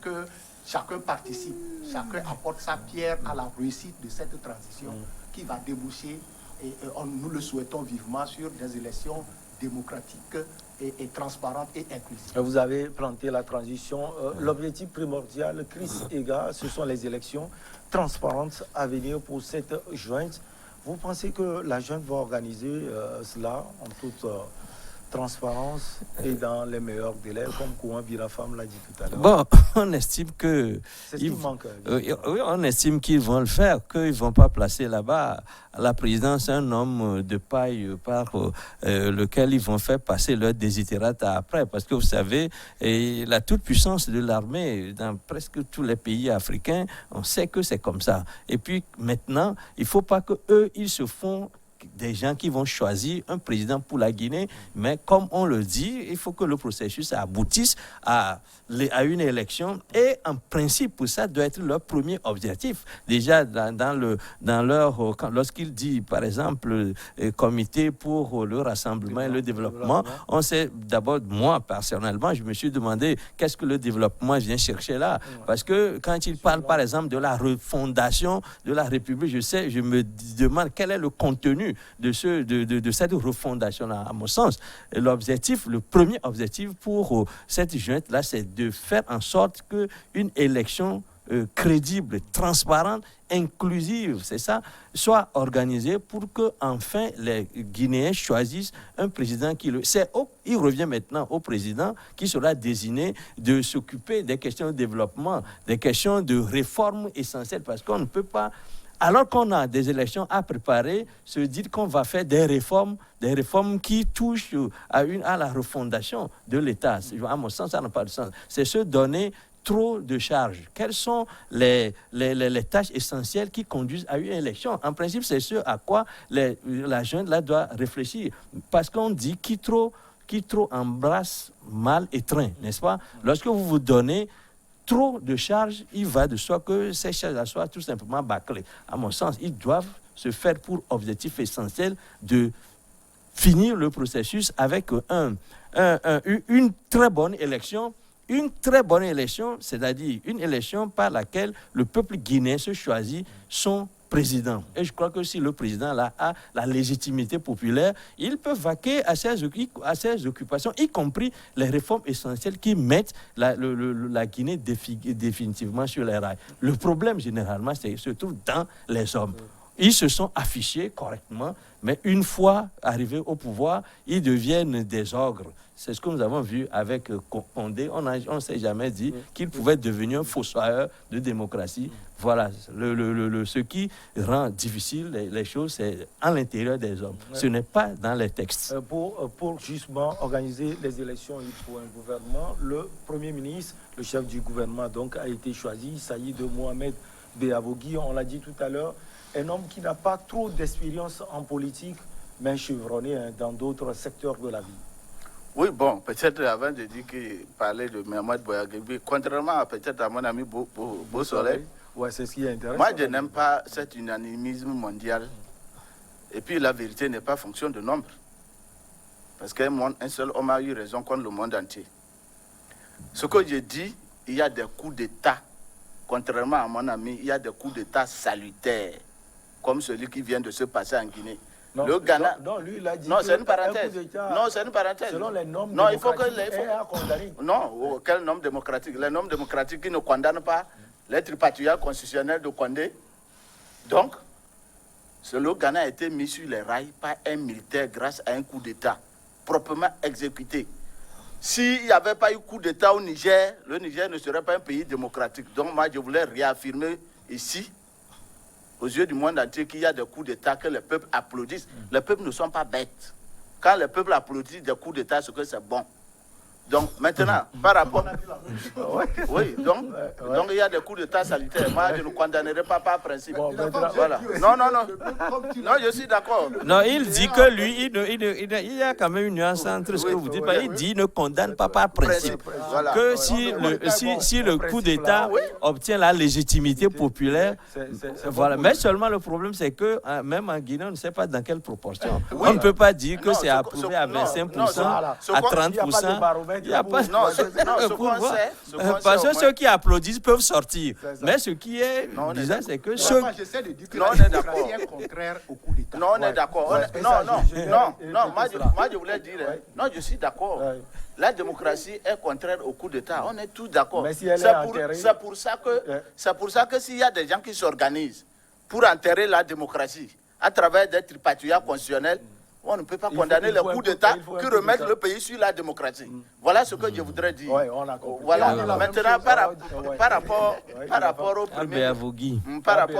Speaker 8: que chacun participe, chacun apporte sa pierre à la réussite de cette transition qui va déboucher, et nous le souhaitons vivement, sur des élections démocratiques et transparente et inclusive.
Speaker 1: Vous avez planté la transition. L'objectif primordial, Chris Ega, ce sont les élections transparentes à venir pour cette junte. Vous pensez que la junte va organiser cela en toute transparence et dans les meilleurs délais, comme Kouan Birafam l'a dit tout à l'heure?
Speaker 4: Bon, on estime que...
Speaker 1: C'est ce qui manque.
Speaker 4: Oui, on estime qu'ils vont le faire, qu'ils ne vont pas placer là-bas à la présidence un homme de paille par lequel ils vont faire passer leur désirata après. Parce que vous savez, la toute-puissance de l'armée dans presque tous les pays africains, on sait que c'est comme ça. Et puis maintenant, il ne faut pas qu'eux, ils se font des gens qui vont choisir un président pour la Guinée, mais comme on le dit, il faut que le processus aboutisse à une élection, et en principe, pour ça doit être leur premier objectif. Déjà, lorsqu'il dit, par exemple, comité pour le rassemblement et le développement, on sait d'abord, moi, personnellement, je me suis demandé qu'est-ce que le développement vient chercher là. Parce que quand il parle, par exemple, de la refondation de la République, je me demande quel est le contenu de cette refondation-là, à mon sens. L'objectif, le premier objectif pour cette junte-là, c'est de faire en sorte qu'une élection crédible, transparente, inclusive, c'est ça, soit organisée pour que enfin les Guinéens choisissent un président il revient maintenant au président qui sera désigné de s'occuper des questions de développement, des questions de réforme essentielles, parce qu'on ne peut pas, alors qu'on a des élections à préparer, se dire qu'on va faire des réformes qui touchent à la refondation de l'État. À mon sens, ça n'a pas de sens. C'est se donner trop de charges. Quelles sont les tâches essentielles qui conduisent à une élection? En principe, c'est ce à quoi la jeune là doit réfléchir. Parce qu'on dit qui trop embrasse mal étreint, n'est-ce pas? Lorsque vous vous donnez trop de charges, il va de soi que ces charges-là soient tout simplement bâclées. À mon sens, ils doivent se faire pour objectif essentiel de finir le processus avec une très bonne élection. Une très bonne élection, c'est-à-dire une élection par laquelle le peuple guinéen se choisit son président. Et je crois que si le président là a la légitimité populaire, il peut vaquer à ses occupations, y compris les réformes essentielles qui mettent la Guinée définitivement sur les rails. Le problème, généralement, se trouve dans les hommes. Ils se sont affichés correctement, mais une fois arrivés au pouvoir, ils deviennent des ogres. C'est ce que nous avons vu avec Condé. On ne s'est jamais dit qu'il pouvait devenir un fossoyeur de démocratie. Voilà, ce qui rend difficile les choses, c'est à l'intérieur des hommes. Ce n'est pas dans les textes.
Speaker 1: Pour justement organiser les élections, il faut un gouvernement. Le Premier ministre, le chef du gouvernement, donc, a été choisi. Il s'agit de Mohamed Beavogui, on l'a dit tout à l'heure. Un homme qui n'a pas trop d'expérience en politique, mais chevronné dans d'autres secteurs de la vie.
Speaker 2: Oui, bon, peut-être avant de dire qu'il parlait de Mohamed Beavogui, contrairement à peut-être à mon ami Beau Soleil,
Speaker 1: c'est ce qui est intéressant.
Speaker 2: Moi, je n'aime pas cet unanimisme mondial. Et puis, la vérité n'est pas fonction de nombre. Parce qu'un seul homme a eu raison contre le monde entier. Ce que je dis, il y a des coups d'État. Contrairement à mon ami, il y a des coups d'État salutaires, comme celui qui vient de se passer en Guinée.
Speaker 1: Non,
Speaker 2: le Ghana...
Speaker 1: Non, lui, il a dit
Speaker 2: non, c'est une
Speaker 1: un
Speaker 2: parenthèse.
Speaker 1: coup d'État,
Speaker 2: Non, c'est une parenthèse.
Speaker 1: selon les normes
Speaker 2: non, il faut que
Speaker 1: démocratiques, est à condamner.
Speaker 2: Non, quel norme démocratique? Les normes démocratiques qui ne condamnent pas les tripatouillards constitutionnels de Condé. Donc, le Ghana a été mis sur les rails par un militaire grâce à un coup d'État proprement exécuté. S'il n'y avait pas eu coup d'État au Niger, le Niger ne serait pas un pays démocratique. Donc moi, je voulais réaffirmer ici, aux yeux du monde entier, qu'il y a des coups d'État que les peuples applaudissent. Les peuples ne sont pas bêtes. Quand les peuples applaudissent des coups d'État, c'est que c'est bon. Donc maintenant, par rapport... Oui, donc il y a des coups d'État salutaires. Moi, je ne condamnerai pas par principe.
Speaker 1: Bon,
Speaker 2: voilà. Non, je suis d'accord.
Speaker 4: Non, il dit que lui, il y a quand même une nuance entre ce que vous dites. Il dit ne condamne pas par principe.
Speaker 2: Voilà.
Speaker 4: Que si le coup d'État obtient la légitimité populaire, voilà. Mais seulement le problème, c'est que même en Guinée, on ne sait pas dans quelle proportion. On ne peut pas dire que c'est approuvé à 25%, à 30%. Il n'y a pas parce que ceux qui applaudissent peuvent sortir. Mais ce qui est bizarre, c'est que ceux...
Speaker 8: J'essaie de dire que
Speaker 2: on est d'accord.
Speaker 8: c'est contraire au coup d'État.
Speaker 2: Non, on est d'accord. Moi, je voulais dire... Non, je suis d'accord. La démocratie est contraire au coup d'État. On est tous d'accord. C'est pour ça que s'il y a des gens qui s'organisent pour enterrer la démocratie à travers des tripatouillards constitutionnels, on ne peut pas condamner les coups d'État qui remettent le pays sur la démocratie. Voilà ce que je voudrais dire. Voilà. Maintenant, par rapport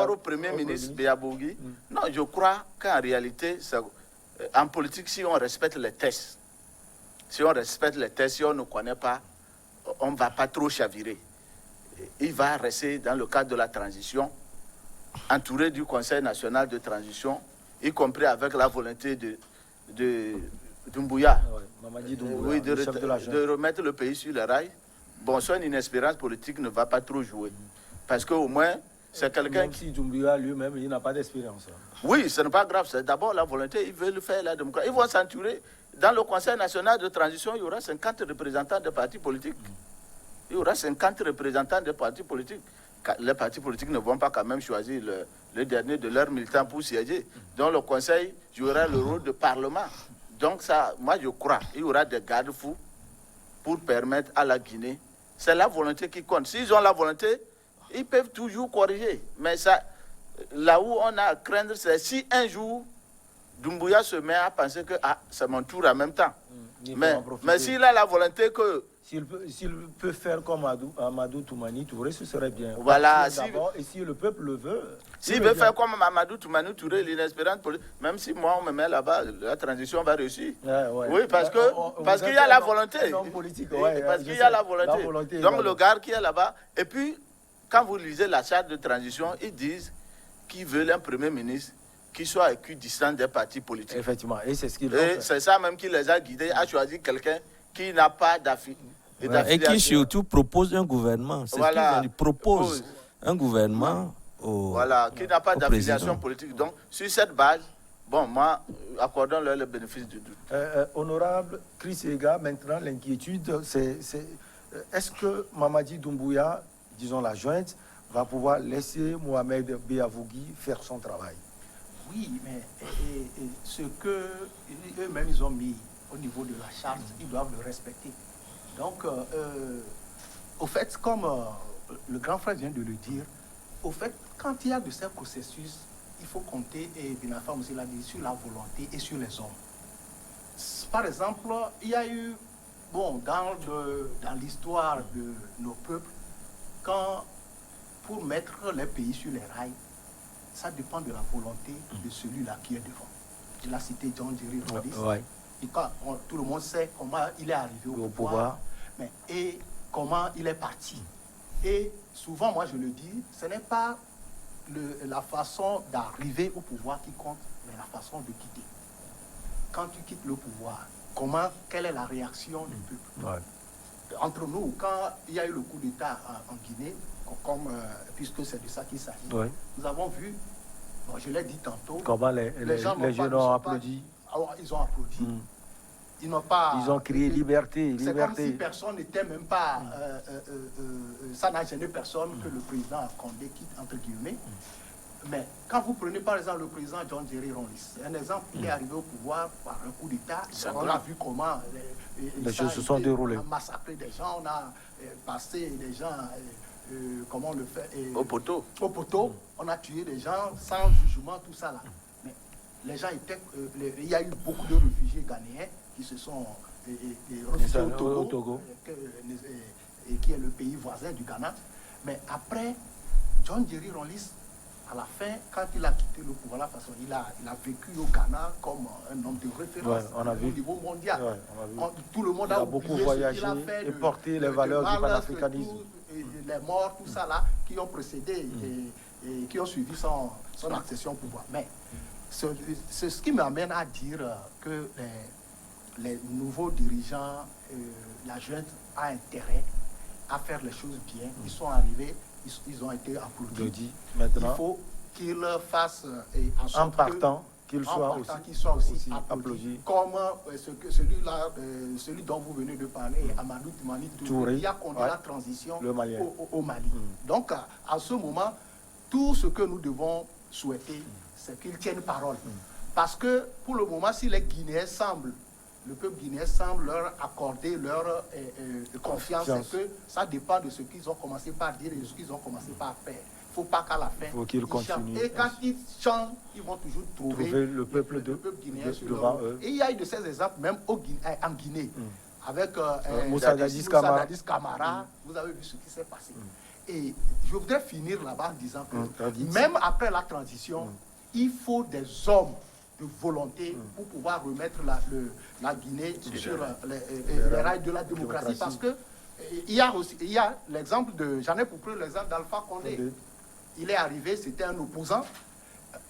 Speaker 2: au Premier ministre Béabogui, non, je crois qu'en réalité, en politique, si on respecte les tests, si on ne connaît pas, on ne va pas trop chavirer. Il va rester dans le cadre de la transition, entouré du Conseil national de transition, y compris avec la volonté de Doumbouya, de remettre le pays sur les rails. Bon, son inespérance politique ne va pas trop jouer. Parce qu'au moins, c'est quelqu'un
Speaker 1: qui... si Doumbouya lui-même, il n'a pas d'expérience.
Speaker 2: Oui, ce n'est pas grave. C'est d'abord la volonté. Ils veulent faire la démocratie. Ils vont s'entourer. Dans le Conseil national de transition, il y aura 50 représentants des partis politiques. Il y aura 50 représentants des partis politiques. Les partis politiques ne vont pas quand même choisir le dernier de leurs militants pour siéger. Donc le Conseil jouera le rôle de Parlement. Donc ça, moi je crois, il y aura des garde-fous pour permettre à la Guinée. C'est la volonté qui compte. S'ils ont la volonté, ils peuvent toujours corriger. Mais ça, là où on a à craindre, c'est si un jour, Doumbouya se met à penser que c'est mon tour en même temps. Mais s'il a la volonté que...
Speaker 1: S'il peut faire comme Amadou Toumani Touré, ce serait bien.
Speaker 2: Voilà.
Speaker 1: Et si le peuple le veut...
Speaker 2: S'il veut faire comme Amadou Toumani Touré, l'inespérance politique, même si moi on me met là-bas, la transition va réussir. Oui, parce qu'il y a la volonté. Parce qu'il y a la volonté. Donc le gars qui est là-bas, et puis quand vous lisez la charte de transition, ils disent qu'ils veulent un premier ministre qui soit équidistant des partis politiques.
Speaker 1: Effectivement, et c'est ce qu'ils
Speaker 2: veulent. C'est ça même qui les a guidés à choisir quelqu'un qui n'a pas d'affiliation.
Speaker 4: Et qui surtout propose un gouvernement. C'est ce qu'ils proposent un gouvernement
Speaker 2: qui n'a pas d'affiliation politique. Donc, sur cette base, bon, moi, accordons-leur le bénéfice du doute.
Speaker 1: Honorable Chris Ega, maintenant, l'inquiétude, c'est est-ce que Mamadi Doumbouya, disons la junte, va pouvoir laisser Mohamed Béabogui faire son travail?
Speaker 8: Oui, mais ce qu'eux-mêmes ils ont mis au niveau de la charte, ils doivent le respecter. Donc, au fait, comme le grand frère vient de le dire, au fait, quand il y a de ces processus, il faut compter, et Binafam aussi l'a dit, sur la volonté et sur les hommes. Par exemple, il y a eu, bon, dans l'histoire de nos peuples, pour mettre les pays sur les rails, ça dépend de la volonté de celui-là qui est devant. Il a cité John Jerry Rawlings. Et tout le monde sait comment il est arrivé au pouvoir. Et comment il est parti. Et souvent, moi je le dis, ce n'est pas la façon d'arriver au pouvoir qui compte, mais la façon de quitter. Quand tu quittes le pouvoir, quelle est la réaction du peuple? Entre nous, quand il y a eu le coup d'État en Guinée, puisque c'est de ça qu'il s'agit, nous avons vu, je l'ai dit tantôt,
Speaker 1: comment les jeunes ont applaudi.
Speaker 8: Ils ont applaudi.
Speaker 1: Ils ont crié liberté.
Speaker 8: C'est comme si personne n'était même pas... ça n'a gêné personne que le président Condé quitte, entre guillemets. Mais quand vous prenez par exemple le président John Jerry Rawlings, c'est un exemple, il est arrivé au pouvoir par un coup d'État. On a vu comment
Speaker 1: les choses se sont déroulées.
Speaker 8: On a massacré des gens, on a passé des gens, comment on le fait,
Speaker 2: Au poteau.
Speaker 8: Au poteau, on a tué des gens sans jugement, tout ça là. Mais les gens étaient, il y a eu beaucoup de réfugiés ghanéens qui se sont réfugiés au Togo, qui est le pays voisin du Ghana. Mais après, John Jerry Rawlings, à la fin, quand il a quitté le pouvoir, la façon, il a vécu au Ghana comme un homme de référence au niveau mondial. Tout le monde a
Speaker 1: beaucoup voyagé et porté les valeurs du panafricanisme.
Speaker 8: Les morts, tout ça là, qui ont précédé et qui ont suivi son accession au pouvoir. Mais c'est ce qui m'amène à dire que les nouveaux dirigeants, la junte a intérêt à faire les choses bien. Ils sont arrivés, ils ont été applaudis.
Speaker 1: Maintenant,
Speaker 8: il faut qu'ils fassent
Speaker 1: en partant, qu'ils soient aussi applaudis.
Speaker 8: Comme celui dont vous venez de parler, Amadou Toumani Touré, qui a conduit la transition au Mali. Donc, à ce moment, tout ce que nous devons souhaiter, c'est qu'ils tiennent parole. Parce que, pour le moment, si les Guinéens le peuple guinéen semble leur accorder leur confiance, c'est que ça dépend de ce qu'ils ont commencé par dire et de ce qu'ils ont commencé par faire. Il ne faut pas qu'à la fin,
Speaker 1: ils continuent.
Speaker 8: Et quand ils chantent, ils vont toujours trouver
Speaker 1: le peuple
Speaker 8: guinéen
Speaker 1: devant eux.
Speaker 8: Et il y a eu de ces exemples même en Guinée, avec
Speaker 1: Moussa Dadis
Speaker 8: Camara. Vous avez vu ce qui s'est passé. Et je voudrais finir là-bas en disant que même après la transition, il faut des hommes de volonté pour pouvoir remettre la Guinée sur les rails de la démocratie. Parce que il y a l'exemple j'en ai pour preuve l'exemple d'Alpha Condé. Il est arrivé, c'était un opposant.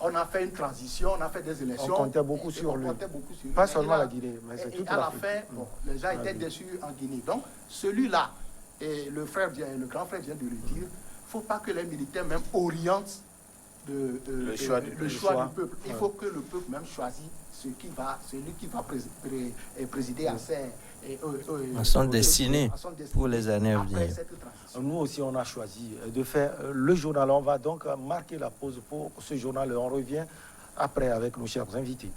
Speaker 8: On a fait une transition, on a fait des élections.
Speaker 1: On comptait beaucoup sur lui. Pas seulement la Guinée, mais c'est toute l'Afrique.
Speaker 8: À la fin, les gens étaient déçus en Guinée. Donc, celui-là, et le grand frère vient de le dire, il ne faut pas que les militaires même orientent le choix du peuple. Il faut que le peuple même choisisse celui qui va présider à
Speaker 4: son destinée pour les années à venir.
Speaker 1: Nous aussi, on a choisi de faire le journal. On va donc marquer la pause pour ce journal. On revient après avec nos chers invités.